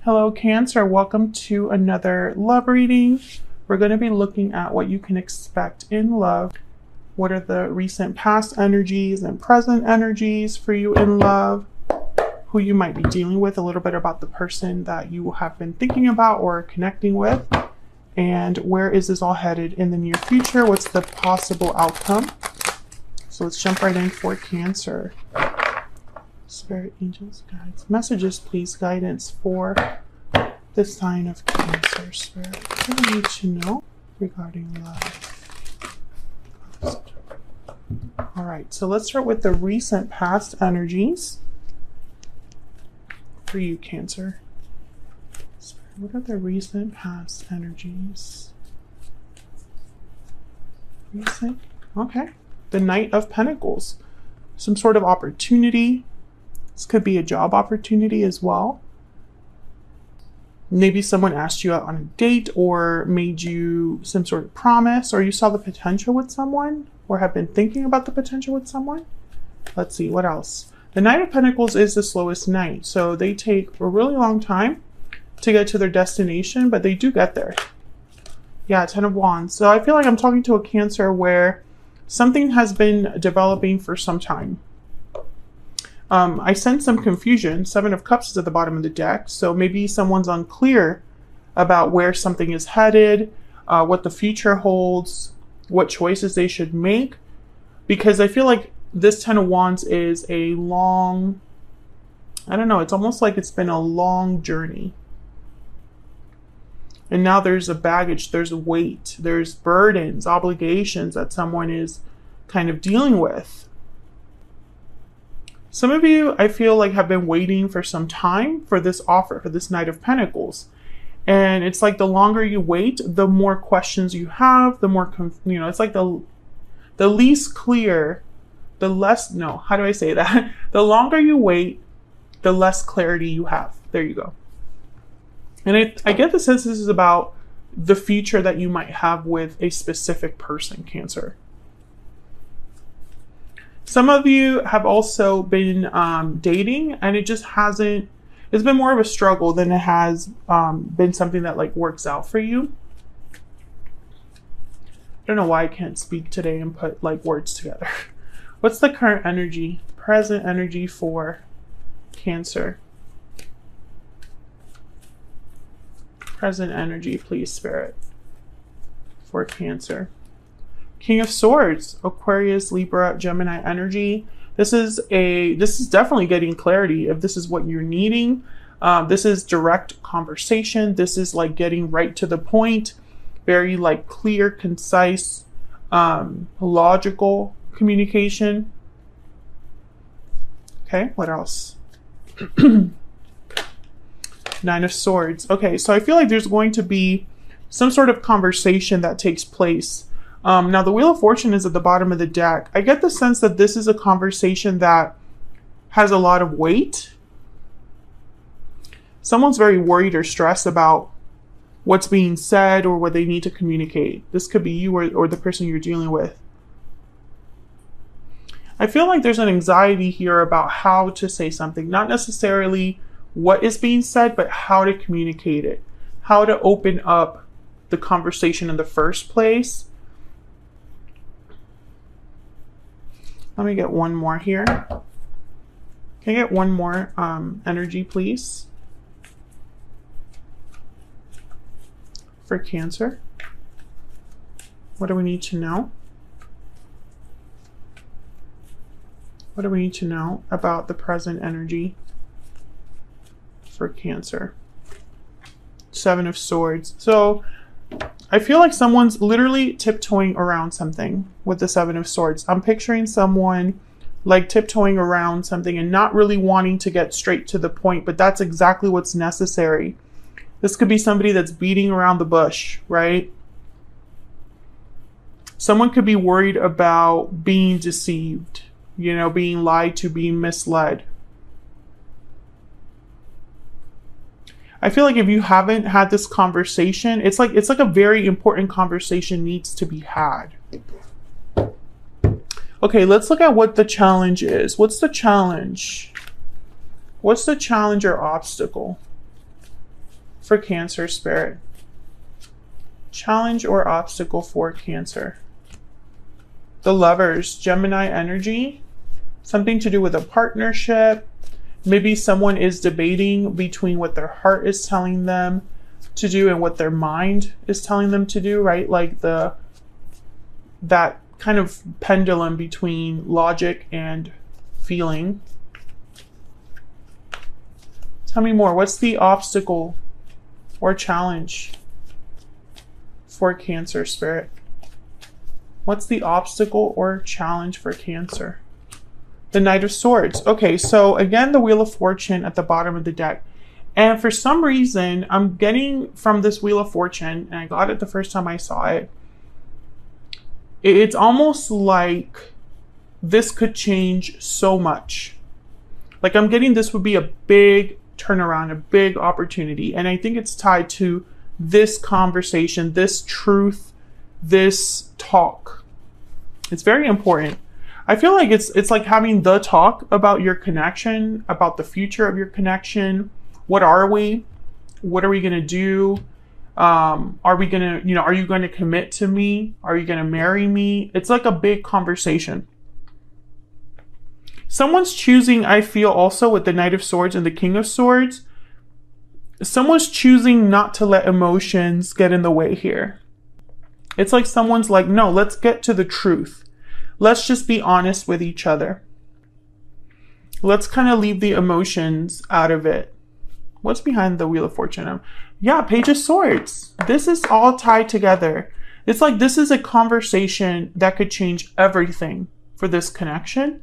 Hello, Cancer. Welcome to another love reading. We're going to be looking at what you can expect in love. What are the recent past energies and present energies for you in love? Who you might be dealing with, a little bit about the person that you have been thinking about or connecting with. And where is this all headed in the near future? What's the possible outcome? So let's jump right in for Cancer. Spirit, angels, guides, messages, please, guidance for the sign of Cancer. Spirit, what do you need to know regarding love? All right, so let's start with the recent past energies for you, Cancer. Spirit, what are the recent past energies? Recent, okay. The Knight of Pentacles, some sort of opportunity. This could be a job opportunity as well. Maybe someone asked you out on a date or made you some sort of promise, or you saw the potential with someone or have been thinking about the potential with someone. Let's see, what else? The Knight of Pentacles is the slowest knight, so they take a really long time to get to their destination, but they do get there. Yeah, Ten of Wands. So I feel like I'm talking to a Cancer where something has been developing for some time. I sense some confusion. Seven of Cups is at the bottom of the deck. So maybe someone's unclear about where something is headed, what the future holds, what choices they should make. Because I feel like this Ten of Wands is a long, I don't know, it's almost like it's been a long journey. And now there's a baggage, there's a weight, there's burdens, obligations that someone is kind of dealing with. Some of you, I feel like, have been waiting for some time for this offer, for this Knight of Pentacles. And it's like the longer you wait, the more questions you have, the more, it's like the least clear, the less, no, how do I say that? The longer you wait, the less clarity you have. There you go. And I get the sense this is about the future that you might have with a specific person, Cancer. Some of you have also been dating, and it just hasn't, it's been more of a struggle than it has been something that like works out for you. I don't know why I can't speak today and put like words together. What's the current energy, present energy for Cancer? Present energy, please, Spirit, for Cancer. King of Swords, Aquarius, Libra, Gemini energy. This is definitely getting clarity if this is what you're needing. This is direct conversation. This is like getting right to the point, very like clear, concise, logical communication. Okay, what else? Nine of Swords. Okay, so I feel like there's going to be some sort of conversation that takes place. Now, the Wheel of Fortune is at the bottom of the deck. I get the sense that this is a conversation that has a lot of weight. Someone's very worried or stressed about what's being said or what they need to communicate. This could be you or the person you're dealing with. I feel like there's an anxiety here about how to say something, not necessarily what is being said, but how to communicate it, how to open up the conversation in the first place. Let me get one more here. Can I get one more energy, please? For Cancer. What do we need to know? What do we need to know about the present energy for Cancer? Seven of Swords. So I feel like someone's literally tiptoeing around something with the Seven of Swords. I'm picturing someone like tiptoeing around something and not really wanting to get straight to the point, but that's exactly what's necessary. This could be somebody that's beating around the bush, right? Someone could be worried about being deceived, being lied to, being misled. I feel like if you haven't had this conversation, it's like a very important conversation needs to be had. Okay, let's look at what the challenge is. What's the challenge? What's the challenge or obstacle? for Cancer spirit. Challenge or obstacle for Cancer. The Lovers, Gemini energy. Something to do with a partnership. Maybe someone is debating between what their heart is telling them to do and what their mind is telling them to do, right? Like that kind of pendulum between logic and feeling. Tell me more. What's the obstacle or challenge for Cancer spirit? What's the obstacle or challenge for Cancer? The Knight of Swords. Okay, so again, the Wheel of Fortune at the bottom of the deck. And for some reason, I'm getting from this Wheel of Fortune, and I got it the first time I saw it, it's almost like this could change so much. Like I'm getting this would be a big turnaround, a big opportunity. And I think it's tied to this conversation, this truth, this talk. It's very important. I feel like it's like having the talk about your connection, about the future of your connection. What are we? What are we going to do? Are we going to, are you going to commit to me? Are you going to marry me? It's like a big conversation. Someone's choosing, I feel also with the Knight of Swords and the King of Swords, someone's choosing not to let emotions get in the way here. It's like someone's like, no, let's get to the truth. Let's just be honest with each other. Let's kind of leave the emotions out of it. What's behind the Wheel of Fortune? Yeah, Page of Swords. This is all tied together. It's like this is a conversation that could change everything for this connection.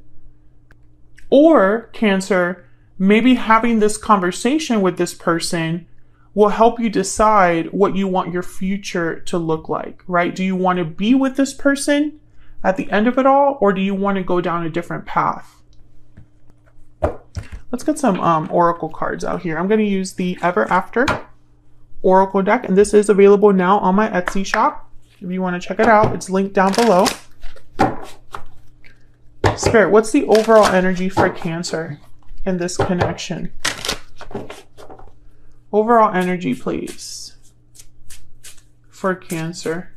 Or Cancer, maybe having this conversation with this person will help you decide what you want your future to look like, right? Do you want to be with this person at the end of it all, or do you want to go down a different path? Let's get some oracle cards out here. I'm going to use the Ever After Oracle deck, and this is available now on my Etsy shop. If you want to check it out, it's linked down below. Spirit, what's the overall energy for Cancer in this connection? Overall energy, please, for Cancer.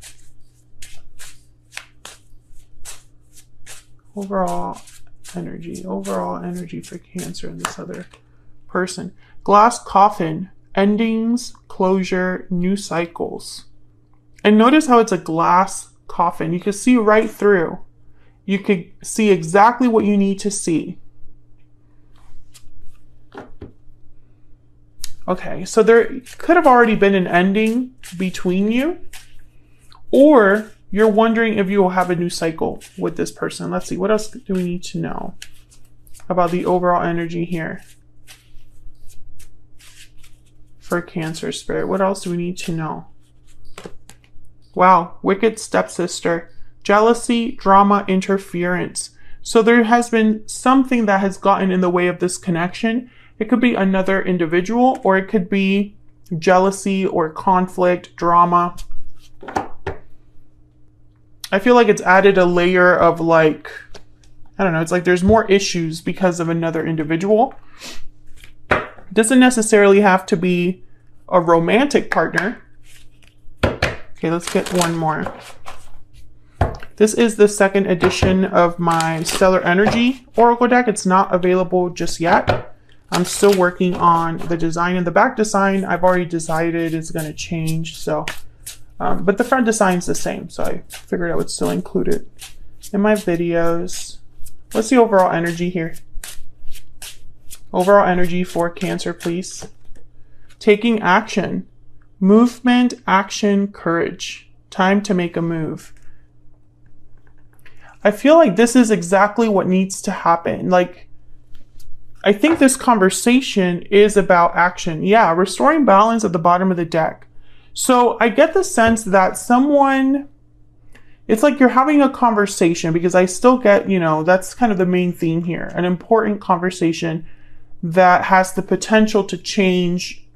Overall energy for Cancer and this other person. Glass coffin, endings, closure, new cycles. And notice how it's a glass coffin. You can see right through. You could see exactly what you need to see. Okay, so there could have already been an ending between you, or you're wondering if you will have a new cycle with this person. Let's see, what else do we need to know about the overall energy here for Cancer spirit? What else do we need to know? Wow, wicked stepsister, jealousy, drama, interference. So there has been something that has gotten in the way of this connection. It could be another individual, or it could be jealousy or conflict, drama. I feel like it's added a layer of like, I don't know, it's like there's more issues because of another individual. It doesn't necessarily have to be a romantic partner. Okay, let's get one more. This is the second edition of my Stellar Energy Oracle deck. It's not available just yet. I'm still working on the design, and the back design I've already decided is going to change. So, but the front design's the same. So I figured I would still include it in my videos. What's the overall energy here? Overall energy for Cancer, please. Taking action. Movement, action, courage. Time to make a move. I feel like this is exactly what needs to happen. Like, I think this conversation is about action. Yeah, restoring balance at the bottom of the deck. So I get the sense that someone, it's like you're having a conversation, because I still get, that's kind of the main theme here. An important conversation that has the potential to change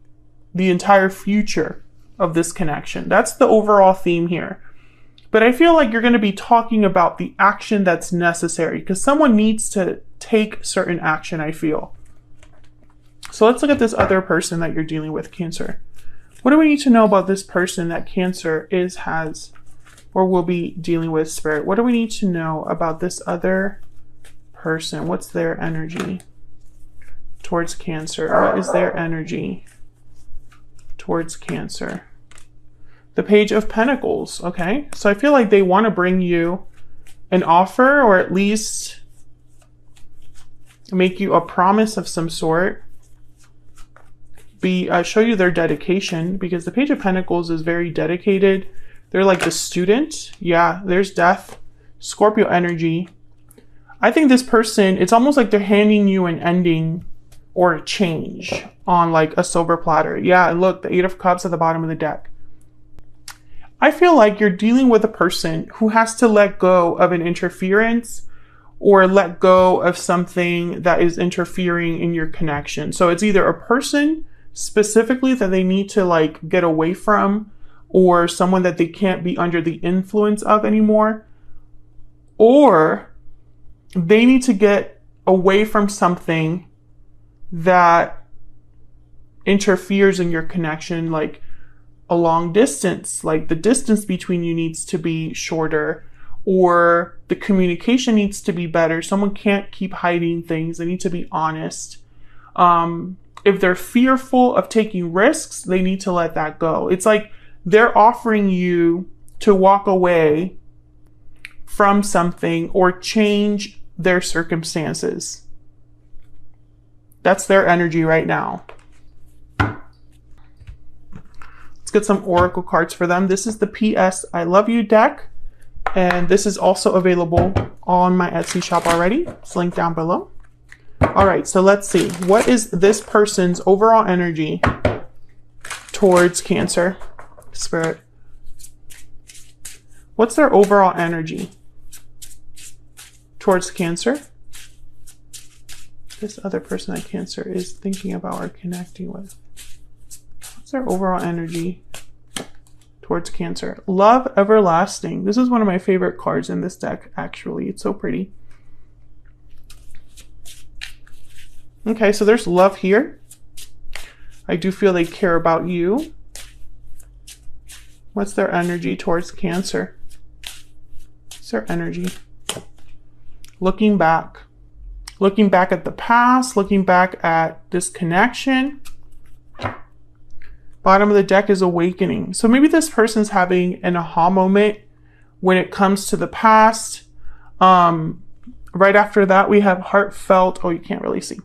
the entire future of this connection. That's the overall theme here. But I feel like you're going to be talking about the action that's necessary, because someone needs to take certain action, I feel. So let's look at this other person that you're dealing with, Cancer. What do we need to know about this person that Cancer has, or will be dealing with, Spirit? What do we need to know about this other person? What's their energy towards Cancer? What is their energy towards Cancer? The Page of Pentacles. Okay, so I feel like they want to bring you an offer, or at least make you a promise of some sort. Show you their dedication, because the Page of Pentacles is very dedicated. They're like the student. Yeah, there's Death, Scorpio energy. I think this person, it's almost like they're handing you an ending or a change on like a silver platter. Yeah, and look, the Eight of Cups at the bottom of the deck. I feel like you're dealing with a person who has to let go of an interference or let go of something that is interfering in your connection. So it's either a person specifically that they need to like get away from, or someone that they can't be under the influence of anymore, or they need to get away from something that interferes in your connection, like a long distance, like the distance between you needs to be shorter, or the communication needs to be better. Someone can't keep hiding things. They need to be honest. If they're fearful of taking risks, they need to let that go. It's like they're offering you to walk away from something or change their circumstances. That's their energy right now. Let's get some oracle cards for them. This is the PS I Love You deck, and this is also available on my Etsy shop already. It's linked down below. All right, so let's see. What is this person's overall energy towards Cancer? Spirit. What's their overall energy towards Cancer? This other person that Cancer is thinking about or connecting with. What's their overall energy towards Cancer? Love Everlasting. This is one of my favorite cards in this deck, actually. It's so pretty. Okay, so there's love here. I do feel they care about you. What's their energy towards Cancer? What's their energy? Looking back. Looking back at the past. Looking back at this connection. Bottom of the deck is awakening. So maybe this person's having an aha moment when it comes to the past. Right after that, we have heartfelt. Oh, you can't really see.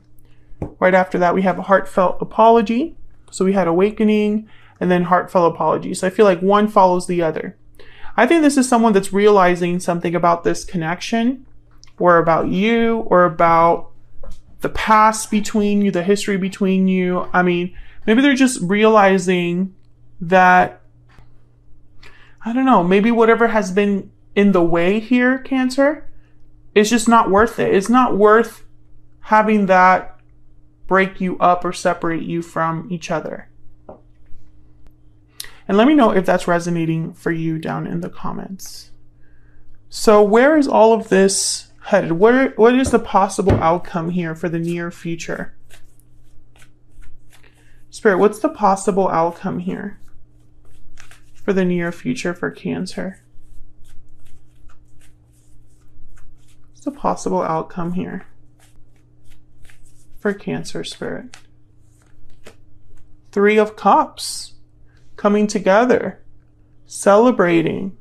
Right after that, we have a heartfelt apology. So we had awakening and then heartfelt apology. So I feel like one follows the other. I think this is someone that's realizing something about this connection, or about you, or about the past between you, the history between you. I mean, maybe they're just realizing that, I don't know, maybe whatever has been in the way here, Cancer, is just not worth it. It's not worth having that break you up or separate you from each other. And let me know if that's resonating for you down in the comments. So where is all of this headed? What is the possible outcome here for the near future? Spirit, what's the possible outcome here for the near future for Cancer? What's the possible outcome here for Cancer, Spirit? Three of Cups. Coming together. Celebrating.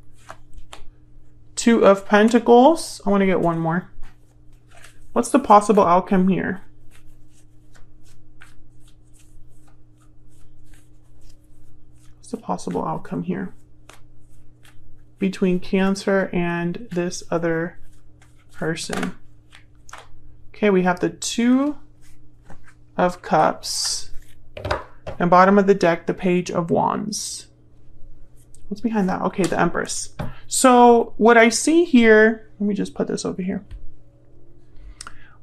Two of Pentacles. I want to get one more. What's the possible outcome here? What's the possible outcome here between Cancer and this other person? Okay, we have the Two of Cups. And bottom of the deck, the Page of Wands. What's behind that? Okay, the Empress. So what I see here, let me just put this over here.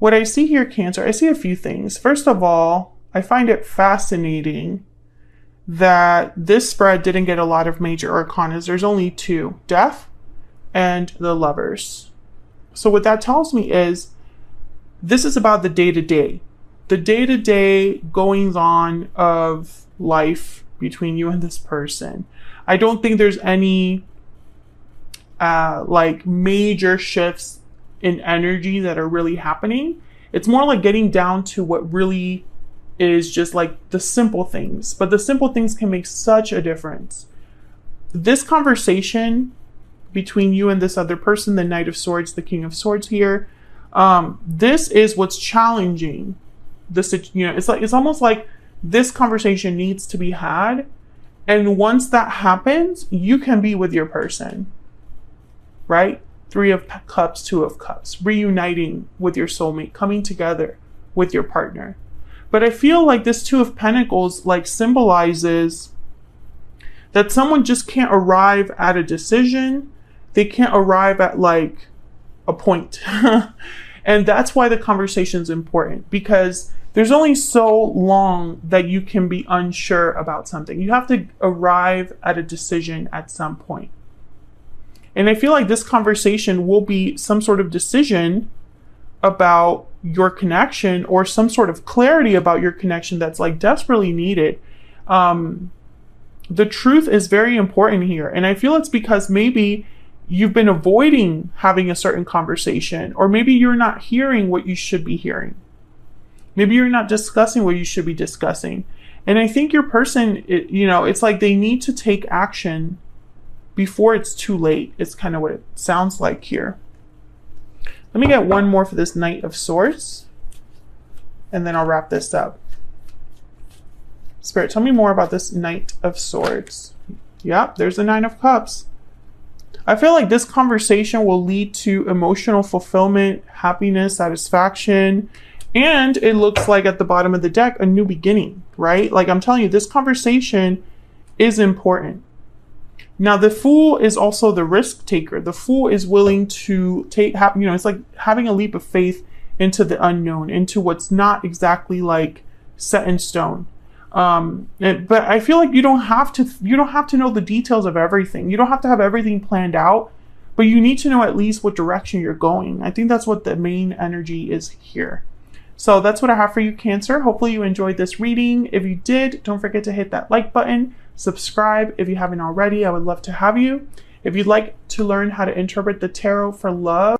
What I see here, Cancer, I see a few things. First of all, I find it fascinating that this spread didn't get a lot of major arcanas. There's only two, Death and the Lovers. So what that tells me is this is about the day-to-day. The day-to-day goings on of life between you and this person. I don't think there's any like major shifts in energy that are really happening. It's more like getting down to what really is just like the simple things. But the simple things can make such a difference. This conversation between you and this other person, the Knight of Swords, the King of Swords here, this is what's challenging. It's almost like this conversation needs to be had. And once that happens, you can be with your person, right? 3 of Cups, 2 of Cups, reuniting with your soulmate, coming together with your partner. But I feel like this 2 of Pentacles like symbolizes that someone just can't arrive at a decision. They can't arrive at like a point. And that's why the conversation is important, because there's only so long that you can be unsure about something. You have to arrive at a decision at some point. And I feel like this conversation will be some sort of decision about your connection, or some sort of clarity about your connection that's like desperately needed. The truth is very important here. And I feel it's because maybe you've been avoiding having a certain conversation, or maybe you're not hearing what you should be hearing. Maybe you're not discussing what you should be discussing. And I think your person, it's like they need to take action before it's too late. It's kind of what it sounds like here. Let me get one more for this Knight of Swords, and then I'll wrap this up. Spirit, tell me more about this Knight of Swords. Yep, there's the 9 of Cups. I feel like this conversation will lead to emotional fulfillment, happiness, satisfaction, and it looks like at the bottom of the deck, a new beginning, right? Like I'm telling you, this conversation is important. Now, the Fool is also the risk taker. The Fool is willing to it's like having a leap of faith into the unknown, into what's not exactly like set in stone. But I feel like you don't have to know the details of everything. You don't have to have everything planned out, but you need to know at least what direction you're going. I think that's what the main energy is here. So that's what I have for you, Cancer. Hopefully you enjoyed this reading. If you did, don't forget to hit that like button. Subscribe if you haven't already. I would love to have you. If you'd like to learn how to interpret the tarot for love,